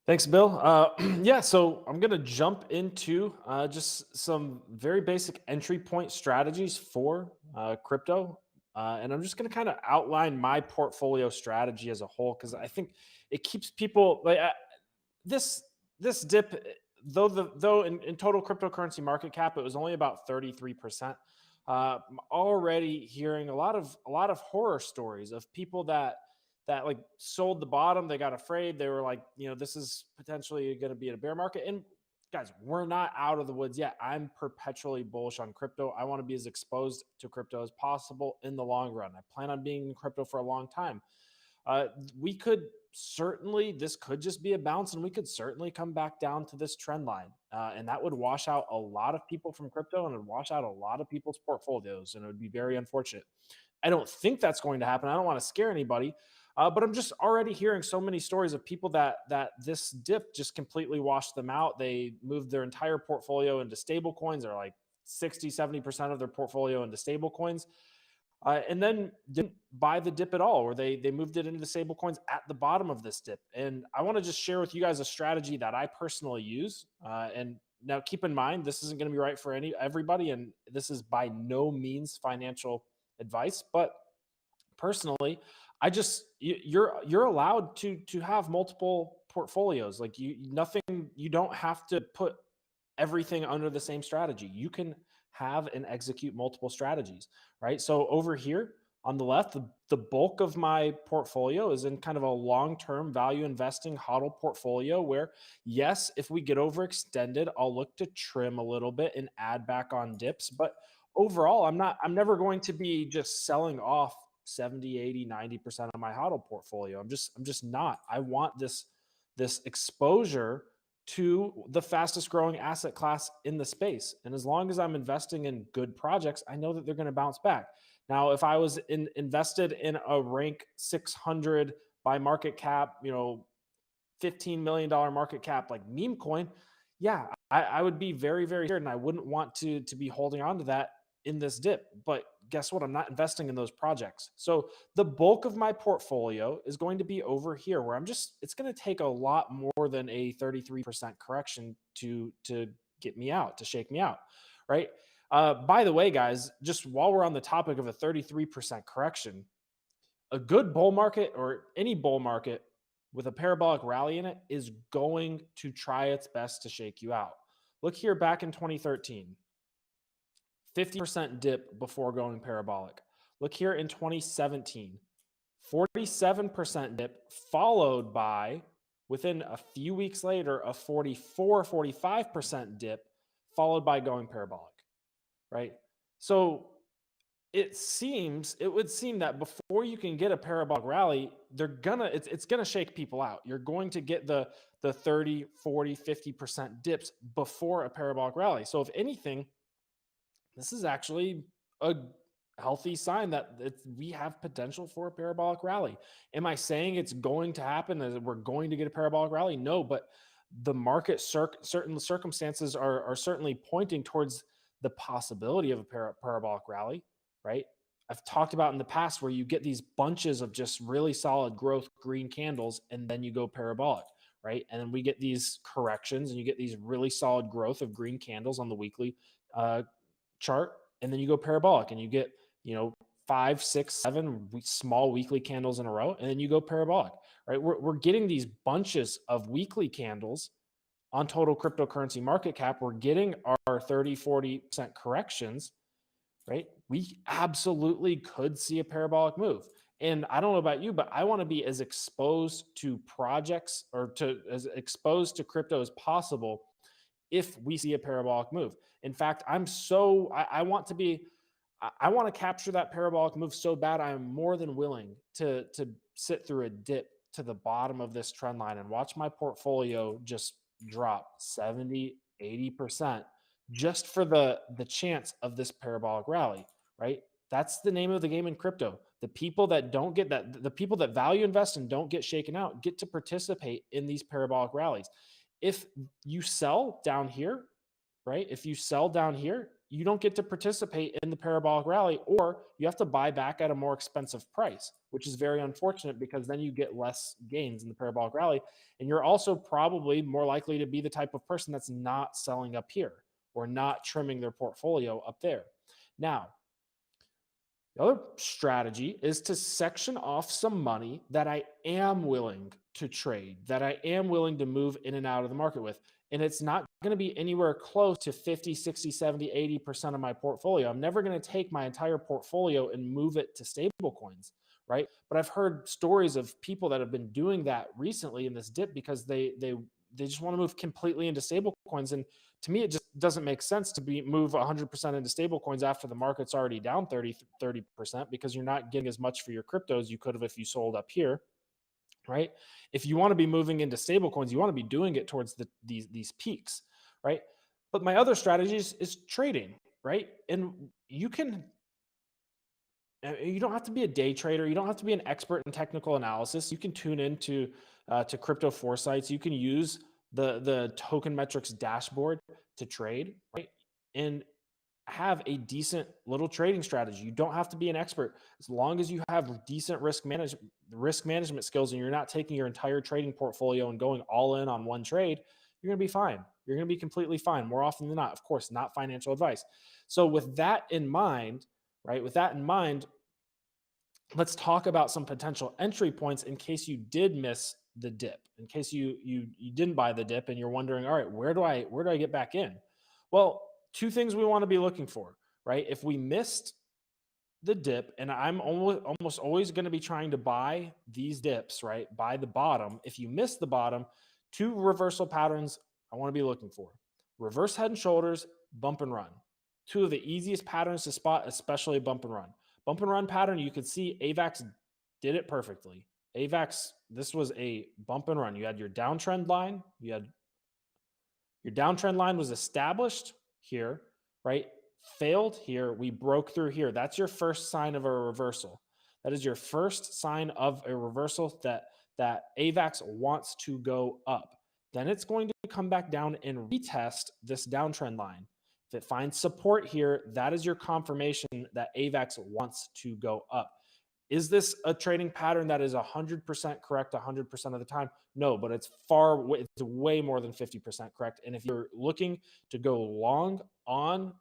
Thanks, Bill. Yeah, so I'm going to jump into just some very basic entry point strategies for crypto. And I'm just going to kind of outline my portfolio strategy as a whole because I think it keeps people like this this dip, though in total cryptocurrency market cap, it was only about 33%. I'm already hearing a lot of horror stories of people that like sold the bottom. They got afraid. They were like, this is potentially going to be a bear market. And guys, we're not out of the woods yet. I'm perpetually bullish on crypto. I want to be as exposed to crypto as possible in the long run. I plan on being in crypto for a long time. We could certainly, this could just be a bounce, and we could certainly come back down to this trend line. And that would wash out a lot of people from crypto and it would wash out a lot of people's portfolios. And it would be very unfortunate. I don't think that's going to happen. I don't want to scare anybody. But I'm just already hearing so many stories of people that this dip just completely washed them out. They moved their entire portfolio into stable coins, or like 60, 70% of their portfolio into stable coins, and then didn't buy the dip at all, or they moved it into the stable coins at the bottom of this dip. And I want to just share with you guys a strategy that I personally use. And now keep in mind, this isn't going to be right for everybody, and this is by no means financial advice, but personally, you're allowed to have multiple portfolios. Like you don't have to put everything under the same strategy. You can have and execute multiple strategies, right? So over here on the left, the bulk of my portfolio is in kind of a long-term value investing hodl portfolio where, yes, if we get overextended, I'll look to trim a little bit and add back on dips. But overall, I'm never going to be just selling off 70, 80, 90% of my hodl portfolio. I'm just not. I want this exposure to the fastest growing asset class in the space. And as long as I'm investing in good projects, I know that they're going to bounce back. Now, if I was invested in a rank 600 by market cap, $15 million market cap like meme coin, yeah, I would be very, very scared and I wouldn't want to be holding on to that in this dip. But guess what? I'm not investing in those projects. So the bulk of my portfolio is going to be over here where it's going to take a lot more than a 33% correction to get me out, to shake me out. Right. By the way, guys, just while we're on the topic of a 33% correction, a good bull market or any bull market with a parabolic rally in it is going to try its best to shake you out. Look here back in 2013, 50% dip before going parabolic. Look here in 2017, 47% dip, followed by, within a few weeks later, a 45% dip, followed by going parabolic, right? So it would seem that before you can get a parabolic rally, it's gonna shake people out. You're going to get the 30, 40, 50% dips before a parabolic rally. So if anything, this is actually a healthy sign that we have potential for a parabolic rally. Am I saying it's going to happen, that we're going to get a parabolic rally? No, but the market certain circumstances are certainly pointing towards the possibility of a parabolic rally, right? I've talked about in the past where you get these bunches of just really solid growth green candles and then you go parabolic, right? And then we get these corrections and you get these really solid growth of green candles on the weekly chart, and then you go parabolic and you get, 5, 6, 7 small weekly candles in a row, and then you go parabolic, right? We're getting these bunches of weekly candles on total cryptocurrency market cap. We're getting our 30, 40% corrections, right? We absolutely could see a parabolic move. And I don't know about you, but I want to be as exposed to projects or to as exposed to crypto as possible if we see a parabolic move. In fact, I want to be, I want to capture that parabolic move so bad. I am more than willing to sit through a dip to the bottom of this trend line and watch my portfolio just drop 70, 80% just for the chance of this parabolic rally, right? That's the name of the game in crypto. The people that don't get that, the people that value invest and don't get shaken out get to participate in these parabolic rallies. If you sell down here, right? If you sell down here, you don't get to participate in the parabolic rally, or you have to buy back at a more expensive price, which is very unfortunate because then you get less gains in the parabolic rally. And you're also probably more likely to be the type of person that's not selling up here or not trimming their portfolio up there. Now, the other strategy is to section off some money that I am willing to trade, that I am willing to move in and out of the market with. And it's not going to be anywhere close to 50, 60, 70, 80% of my portfolio. I'm never going to take my entire portfolio and move it to stable coins, right? But I've heard stories of people that have been doing that recently in this dip because they just want to move completely into stable coins. And to me, it just doesn't make sense to move 100% into stable coins after the market's already down 30% because you're not getting as much for your crypto as you could have if you sold up here, right? If you want to be moving into stable coins, you want to be doing it towards these peaks, right? But my other strategy is trading, right? And you don't have to be a day trader. You don't have to be an expert in technical analysis. You can tune into to crypto foresights. You can use the token metrics dashboard to trade, right? And have a decent little trading strategy. You don't have to be an expert as long as you have decent risk management skills and you're not taking your entire trading portfolio and going all in on one trade. You're going to be fine. You're going to be completely fine more often than not. Of course, not financial advice. So with that in mind, right? With that in mind, let's talk about some potential entry points in case you did miss the dip, in case you didn't buy the dip and you're wondering, all right, where do I get back in? Well, two things we want to be looking for, right? If we missed the dip, and I'm almost always going to be trying to buy these dips, right? Buy the bottom. If you miss the bottom, two reversal patterns I want to be looking for: reverse head and shoulders, bump and run. Two of the easiest patterns to spot, especially bump and run. Bump and run pattern, you could see AVAX did it perfectly. AVAX, this was a bump and run. You had your downtrend line, your downtrend line was established here, right? Failed here. We broke through here. That's your first sign of a reversal. That is your first sign of a reversal that AVAX wants to go up. Then it's going to come back down and retest this downtrend line. If it finds support here, that is your confirmation that AVAX wants to go up. Is this a trading pattern that is 100% correct 100% of the time? No, but it's way more than 50% correct. And if you're looking to go long on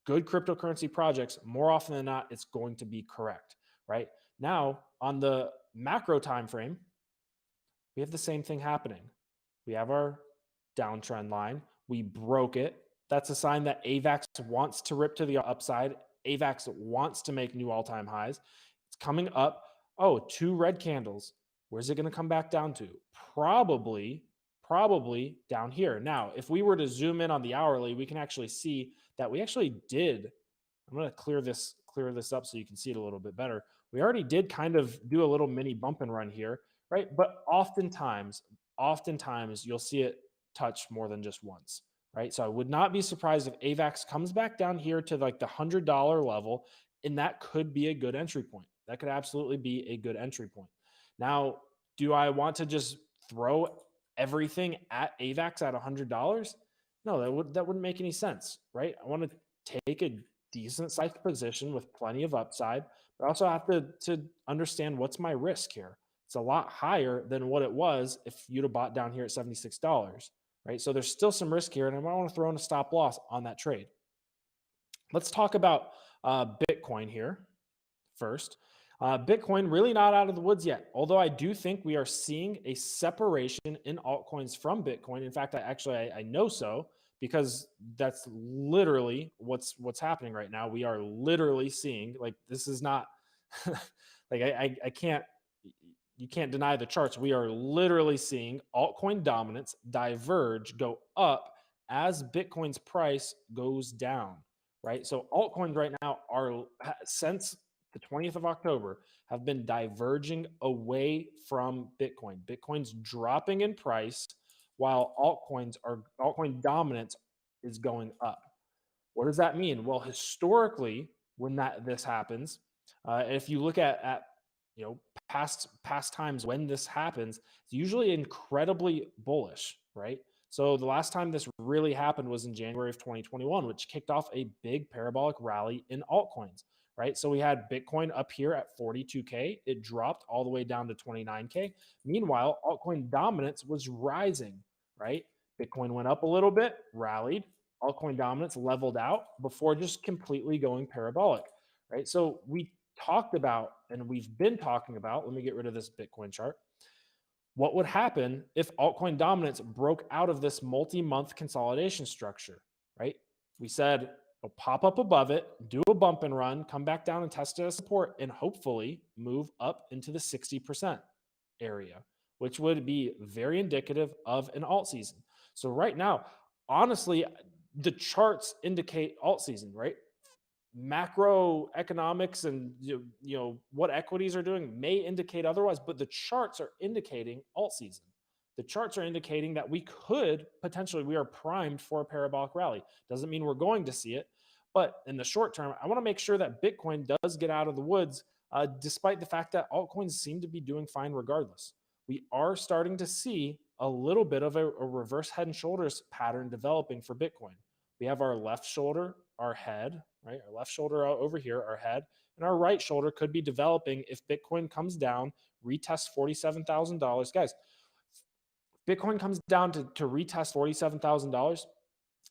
good cryptocurrency projects, more often than not, it's going to be correct, right? Now, on the macro time frame, we have the same thing happening. We have our downtrend line. We broke it. That's a sign that AVAX wants to rip to the upside. AVAX wants to make new all-time highs. It's coming up. Oh, two red candles. Where's it going to come back down to? Probably down here. Now, if we were to zoom in on the hourly, we can actually see that we actually did. I'm going to clear this up so you can see it a little bit better. We already did kind of do a little mini bump and run here, right? But oftentimes you'll see it touch more than just once, right? So I would not be surprised if AVAX comes back down here to like the $100 level, and that could be a good entry point. That could absolutely be a good entry point. Now, do I want to just throw everything at AVAX at $100? No, that wouldn't make any sense, right? I want to take a decent sized position with plenty of upside, but I also have to understand what's my risk here. It's a lot higher than what it was if you'd have bought down here at $76, right? So there's still some risk here, and I might want to throw in a stop loss on that trade. Let's talk about Bitcoin here first. Bitcoin really not out of the woods yet, although I do think we are seeing a separation in altcoins from Bitcoin. In fact, I know so because that's literally what's happening right now. We are literally seeing, like, this is not like I can't, you can't deny the charts. We are literally seeing altcoin dominance diverge, go up as Bitcoin's price goes down, right? So altcoins right now are, since the 20th of October, have been diverging away from Bitcoin. Bitcoin's dropping in price while altcoin dominance is going up. What does that mean? Well, historically, when this happens, if you look at past times when this happens, it's usually incredibly bullish, right? So the last time this really happened was in January of 2021, which kicked off a big parabolic rally in altcoins, right? So we had Bitcoin up here at 42K. It dropped all the way down to 29K. Meanwhile, altcoin dominance was rising, right? Bitcoin went up a little bit, rallied, altcoin dominance leveled out before just completely going parabolic, right? So we talked about, and we've been talking about, let me get rid of this Bitcoin chart. What would happen if altcoin dominance broke out of this multi-month consolidation structure, right? We said it'll pop up above it, do a bump and run, come back down and test it as support, and hopefully move up into the 60% area, which would be very indicative of an alt season. So right now, honestly, the charts indicate alt season, right? Macroeconomics and what equities are doing may indicate otherwise, but the charts are indicating alt season. The charts are indicating that we are primed for a parabolic rally. Doesn't mean we're going to see it, but in the short term, I want to make sure that Bitcoin does get out of the woods, despite the fact that altcoins seem to be doing fine regardless. We are starting to see a little bit of a reverse head and shoulders pattern developing for Bitcoin. We have our left shoulder, our head, right? Our left shoulder out over here, our head, and our right shoulder could be developing if Bitcoin comes down, retests $47,000. Guys, Bitcoin comes down to retest $47,000.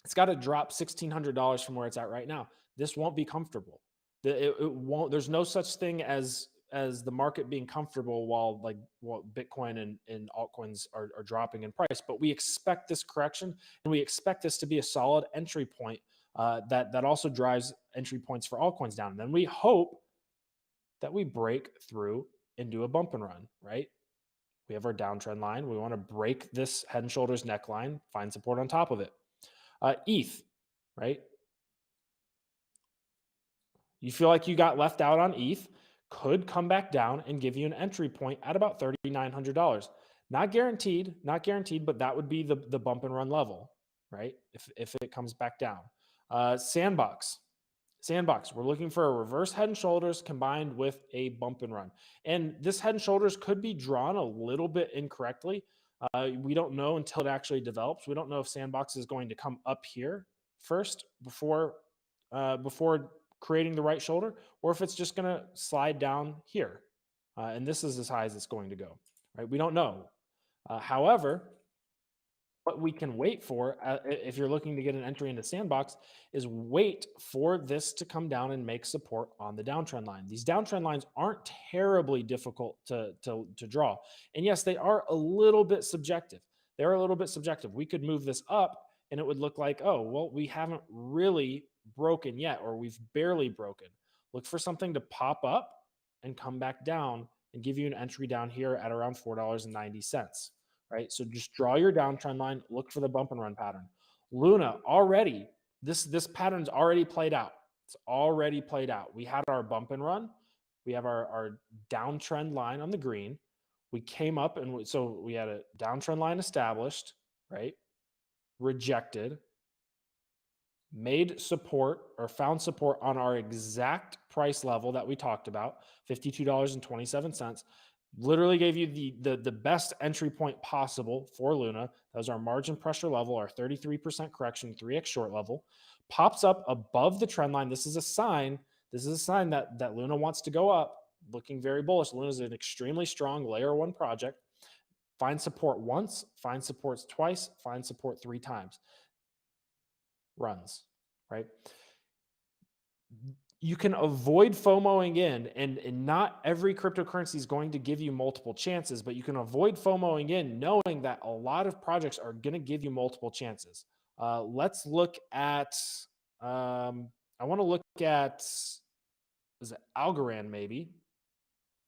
It's got to drop $1,600 from where it's at right now. This won't be comfortable. It won't. There's no such thing as the market being comfortable while Bitcoin and altcoins are dropping in price. But we expect this correction, and we expect this to be a solid entry point that also drives entry points for altcoins down. And then we hope that we break through and do a bump and run, right? We have our downtrend line. We want to break this head and shoulders neckline, find support on top of it. ETH, right? You feel like you got left out on ETH, could come back down and give you an entry point at about $3,900. Not guaranteed, but that would be the bump and run level, right? If it comes back down. Sandbox, we're looking for a reverse head and shoulders combined with a bump and run. And this head and shoulders could be drawn a little bit incorrectly. We don't know until it actually develops. We don't know if Sandbox is going to come up here first before creating the right shoulder, or if it's just going to slide down here. And this is as high as it's going to go, right? We don't know. However, what we can wait for, if you're looking to get an entry into Sandbox, is wait for this to come down and make support on the downtrend line. These downtrend lines aren't terribly difficult to draw. And yes, they are a little bit subjective. They're a little bit subjective. We could move this up and it would look like, oh, well, we haven't really broken yet, or we've barely broken. Look for something to pop up and come back down and give you an entry down here at around $4.90. Right? So just draw your downtrend line, look for the bump and run pattern. Luna already, this pattern's already played out. It's already played out. We had our bump and run. We have our downtrend line on the green. We came up and so we had a downtrend line established, right? Rejected, made support or found support on our exact price level that we talked about, $52.27. Literally gave you the best entry point possible for Luna. That was our margin pressure level, our 33% correction, 3x short level. Pops up above the trend line. This is a sign. That Luna wants to go up, looking very bullish. Luna is an extremely strong layer one project. Find support once, find supports twice, find support 3 times. Runs, right? You can avoid FOMOing in, and not every cryptocurrency is going to give you multiple chances, but you can avoid FOMOing in knowing that a lot of projects are going to give you multiple chances. Let's look at, I want to look at, is it Algorand maybe,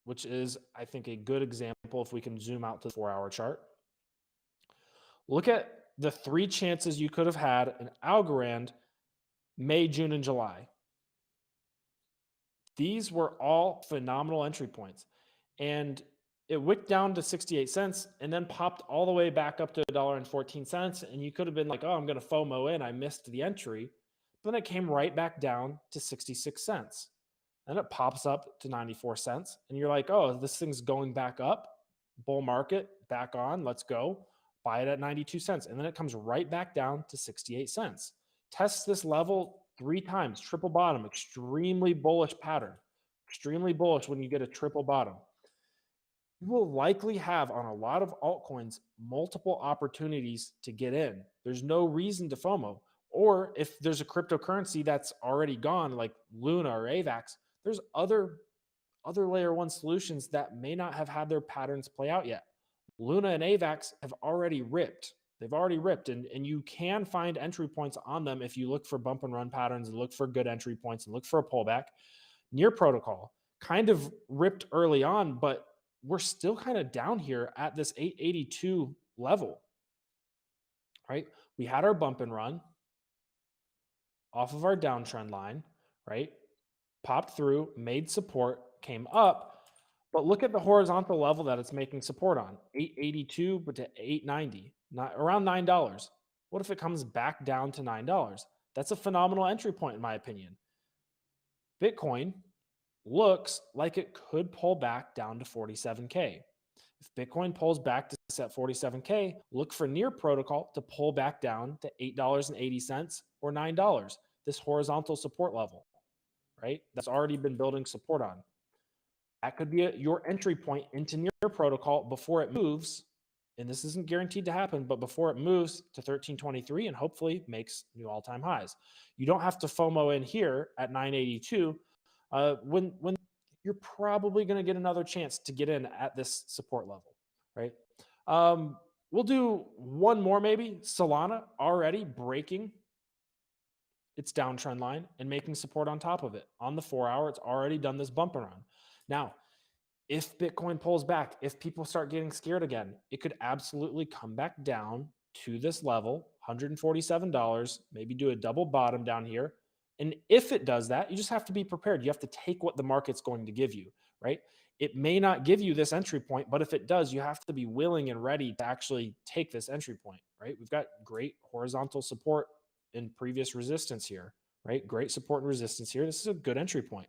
which is, I think, a good example if we can zoom out to the 4-hour chart. Look at the 3 chances you could have had in Algorand May, June, and July. These were all phenomenal entry points. And it wicked down to 68 cents and then popped all the way back up to $1.14. And you could have been like, oh, I'm going to FOMO in. I missed the entry. But then it came right back down to 66 cents. Then it pops up to 94 cents. And you're like, oh, this thing's going back up. Bull market, back on. Let's go. buy it at 92 cents, and then it comes right back down to 68 cents. Test this level 3 times, triple bottom, extremely bullish pattern, extremely bullish when you get a triple bottom. You will likely have on a lot of altcoins multiple opportunities to get in. There's no reason to FOMO. Or if there's a cryptocurrency that's already gone, like Luna or AVAX, there's other layer one solutions that may not have had their patterns play out yet. Luna and AVAX have already ripped. They've already ripped, and you can find entry points on them if you look for bump and run patterns and look for good entry points and look for a pullback. Near protocol kind of ripped early on, but we're still kind of down here at this 882 level, right? We had our bump and run off of our downtrend line, right? Popped through, made support, came up, but look at the horizontal level that it's making support on, 882 but to 890, not around $9. What if it comes back down to $9? That's a phenomenal entry point in my opinion. Bitcoin looks like it could pull back down to 47K. If Bitcoin pulls back to set 47K, look for near protocol to pull back down to $8.80 or $9, this horizontal support level, right? That's already been building support on. That could be your entry point into near protocol before it moves. And this isn't guaranteed to happen, but before it moves to 1323 and hopefully makes new all-time highs. You don't have to FOMO in here at 982 when you're probably going to get another chance to get in at this support level, right? We'll do one more maybe. Solana already breaking its downtrend line and making support on top of it. On the 4-hour, it's already done this bump around. Now, if Bitcoin pulls back, if people start getting scared again, it could absolutely come back down to this level, $147, maybe do a double bottom down here. And if it does that, you just have to be prepared. You have to take what the market's going to give you, right? It may not give you this entry point, but if it does, you have to be willing and ready to actually take this entry point, right? We've got great horizontal support and previous resistance here, right? Great support and resistance here. This is a good entry point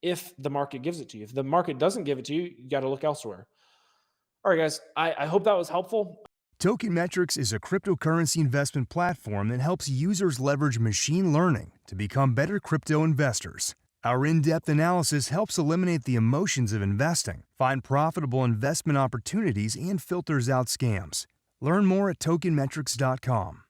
if the market gives it to you. If the market doesn't give it to you, you got to look elsewhere. All right, guys, I hope that was helpful. Token Metrics is a cryptocurrency investment platform that helps users leverage machine learning to become better crypto investors. Our in-depth analysis helps eliminate the emotions of investing, find profitable investment opportunities, and filters out scams. Learn more at tokenmetrics.com.